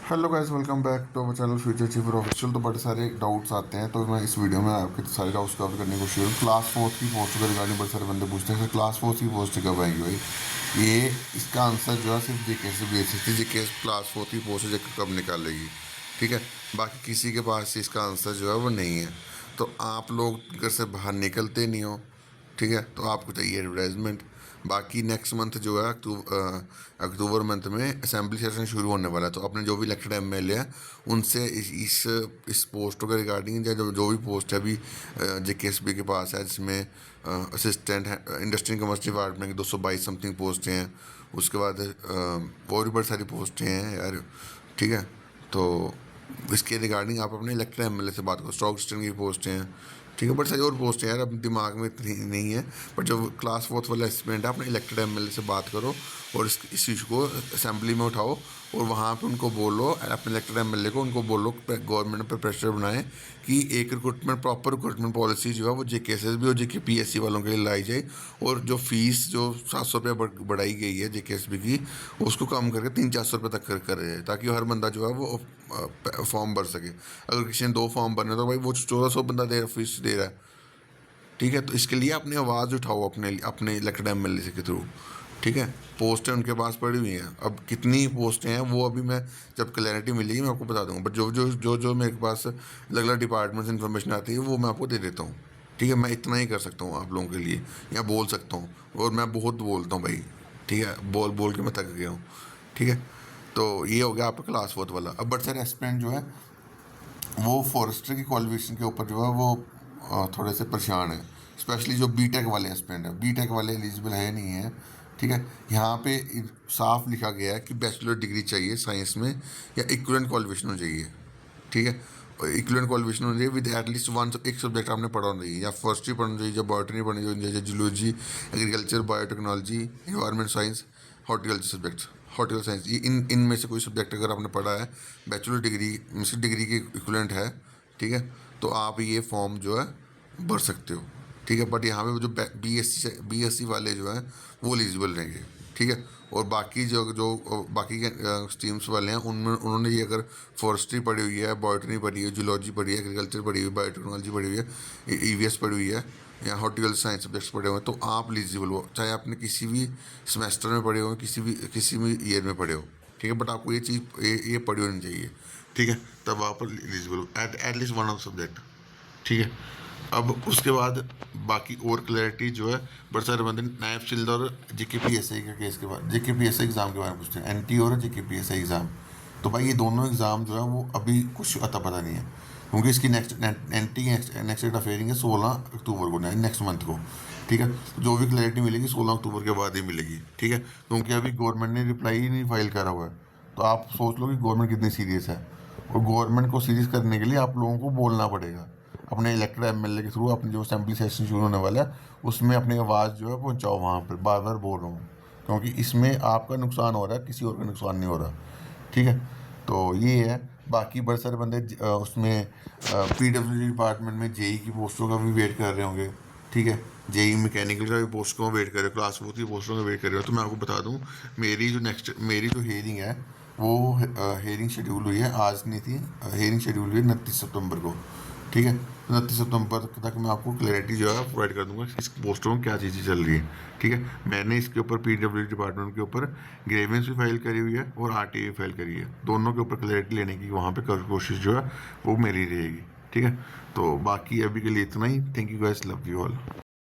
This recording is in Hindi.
Hello guys, welcome back to our channel Future Achiever Official. तो बड़े सारे डाउट्स आते हैं, तो मैं इस वीडियो में आपके सारे डाउट्स कवर करने की कोशिश करूँ। क्लास फोर्थ की पोस्ट के रिगार्डिंग बड़े सारे बंदे पूछते हैं कि क्लास फोर्थ की पोस्ट कब आएगी भाई। ये इसका आंसर जो है सिर्फ जेके से भेज सकती है। जेके क्लास फोर्थ की पोस्ट जेके कब निकालेगी, ठीक है। बाकी किसी के पास इसका आंसर जो है वो नहीं है। तो आप लोग घर से बाहर निकलते नहीं हो, ठीक है, तो आपको चाहिए एडवर्टाइजमेंट। बाकी नेक्स्ट मंथ जो है अक्टूबर मंथ में असेंबली सेशन शुरू होने वाला है। तो अपने जो भी इलेक्टेड एमएलए हैं उनसे इस पोस्टों के रिगार्डिंग या जो भी पोस्ट है अभी जेकेएसबी के पास है, जिसमें असिस्टेंट है इंडस्ट्री कमर्स डिपार्टमेंट की 222 समथिंग पोस्टें हैं। उसके बाद और भी बड़ी सारी पोस्टें हैं यार, ठीक है। तो इसके रिगार्डिंग आप अपने इलेक्टेड एमएलए से बात करो। स्टॉक एक्सचेंज की पोस्टें हैं, ठीक है, बट सारी और पोस्ट है यार, अब दिमाग में इतनी नहीं है। बट जो क्लास फोर्थ वाला एस्पिरेंट है अपने इलेक्टेड एमएलए से बात करो और इस इशू को असेंबली में उठाओ और वहाँ पे उनको बोलो, अपने इलेक्टेड एमएलए को उनको बोलो गवर्नमेंट पे प्रेशर बनाए कि एक रिक्रूटमेंट प्रॉपर रिक्रूटमेंट पॉलिसी जो है वो जेकेएसबी और जेकेपीएससी वालों के लिए लाई जाए। और जो फीस जो 700 रुपये बढ़ाई गई है जेकेएसबी की, उसको कम करके 300-400 रुपये तक करे जाए, ताकि हर बंदा जो है वो फॉर्म भर सके। अगर किसी ने 2 फॉर्म भरने तो भाई वो 1400 बंदा फीस दे रहा है, ठीक है। तो इसके लिए अपनी आवाज़ उठाओ अपने अपने इलेक्टेड एमएलए के थ्रू, ठीक है। पोस्टें उनके पास पड़ी हुई हैं, अब कितनी पोस्टें हैं वो अभी मैं जब क्लैरिटी मिलेगी मैं आपको बता दूंगा। बट जो जो जो जो मेरे पास अलग अलग डिपार्टमेंट से इन्फॉर्मेशन आती है वो मैं आपको दे देता हूँ, ठीक है। मैं इतना ही कर सकता हूँ आप लोगों के लिए, या बोल सकता हूँ। और मैं बहुत बोलता हूँ भाई, ठीक है, बोल बोल के मैं थक गया हूँ, ठीक है। तो ये हो गया आपका क्लास फोर्थ वाला। अब बट सर एस्पिरेंट जो है वो फॉरेस्टर की क्वालिफिकेशन के ऊपर जो है वो थोड़े से परेशान है। स्पेशली जो बीटेक वाले एस्पिरेंट है, बीटेक वाले एलिजिबल है नहीं है, ठीक है। यहाँ पे साफ लिखा गया है कि बैचलर डिग्री चाहिए साइंस में या इक्विवेलेंट क्वालिफिकेशन होनी चाहिए, ठीक है। और इक्विवेलेंट क्वालिफिकेशन होनी चाहिए विद एटलीस्ट वन एक सब्जेक्ट आपने पढ़ा होना चाहिए, या फर्स्ट ही पढ़ना चाहिए, या बॉटनी पढ़नी चाहिए, zoology, agriculture, biotechnology, environment science, horticulture subjects, horticulture science, ये इन में से कोई सब्जेक्ट अगर आपने पढ़ा है बैचलर डिग्री मिस्टर डिग्री के इक्विवेलेंट है, ठीक है, तो आप ये फॉर्म जो है भर सकते हो, ठीक है। बट यहाँ पे जो बीएससी वाले जो हैं वो एलिजिबल रहेंगे, ठीक है। और बाकी जो जो बाकी के स्ट्रीम्स वाले हैं उनमें उन्होंने ये अगर फॉरेस्ट्री पढ़ी हुई है, बॉटनी पढ़ी है, जूलॉजी पढ़ी है, एग्रीकल्चर पढ़ी हुई है, बायोटेक्नोलॉजी पढ़ी हुई है, ईवीएस पढ़ी हुई है, या हॉर्टिकल्चर साइंस सब्जेक्ट्स पढ़े हुए हैं, तो आप एलिजिबल हो, चाहे आपने किसी भी सेमेस्टर में पढ़े हो, किसी भी ईयर में पढ़े हो, ठीक है। बट आपको ये चीज़ ये पढ़ी होनी चाहिए, ठीक है, तब आप एलिजिबल हो एटलीस्ट वन ऑफ सब्जेक्ट, ठीक है। अब उसके बाद बाकी और क्लैरिटी जो है बड़े सारे बंदे नायब चिल्ड और जेकेपीएसआई का केस के बाद जेकेपीएसआई एग्ज़ाम के बारे में पूछते हैं, एनटी और जेकेपीएसआई एग्ज़ाम। तो भाई ये दोनों एग्ज़ाम जो है वो अभी कुछ अता पता नहीं है, क्योंकि इसकी नेक्स्ट एनटी नेक्स्ट डेट ऑफ हियरिंग है 16 अक्टूबर को, नेक्स्ट मंथ को, ठीक है। तो जो भी क्लैरिटी मिलेगी 16 अक्टूबर के बाद ही मिलेगी, ठीक है, क्योंकि अभी गवर्नमेंट ने रिप्लाई ही नहीं फाइल करा हुआ है। तो आप सोच लो कि गवर्नमेंट कितनी सीरियस है, और गवर्नमेंट को सीरियस करने के लिए आप लोगों को बोलना पड़ेगा अपने इलेक्टेड एमएलए के थ्रू। अपने जो असेंबली सेशन शुरू होने वाला है उसमें अपनी आवाज़ जो है पहुंचाओ वहाँ पर। बार बार बोल रहा हूँ क्योंकि इसमें आपका नुकसान हो रहा है, किसी और का नुकसान नहीं हो रहा, ठीक है। तो ये है। बाकी बड़े सारे बंदे उसमें पीडब्ल्यूडी डिपार्टमेंट में जेई की पोस्टों का भी वेट कर रहे होंगे, ठीक है। जेई मैकेनिकल का भी पोस्ट को वेट कर रहे हो, क्लास फोर्थ की पोस्टों का वेट कर रहे हो। तो मैं आपको बता दूं मेरी जो हेयरिंग है वो हेयरिंग शेड्यूल हुई है, आज नहीं थी, हेयरिंग शेड्यूल हुई है 29 सितंबर को, ठीक है। 29 सितंबर तक मैं आपको क्लैरिटी जो है प्रोवाइड कर दूंगा इस पोस्टों में क्या चीज़ें चल रही है, ठीक है। मैंने इसके ऊपर पीडब्ल्यूडी डिपार्टमेंट के ऊपर ग्रेवेंस भी फाइल करी हुई है और आरटीआई भी फाइल करी है, दोनों के ऊपर क्लैरिटी लेने की वहाँ पे कोशिश जो है वो मेरी रहेगी, ठीक है। तो बाकी अभी के लिए इतना ही। Thank you guys, love you all.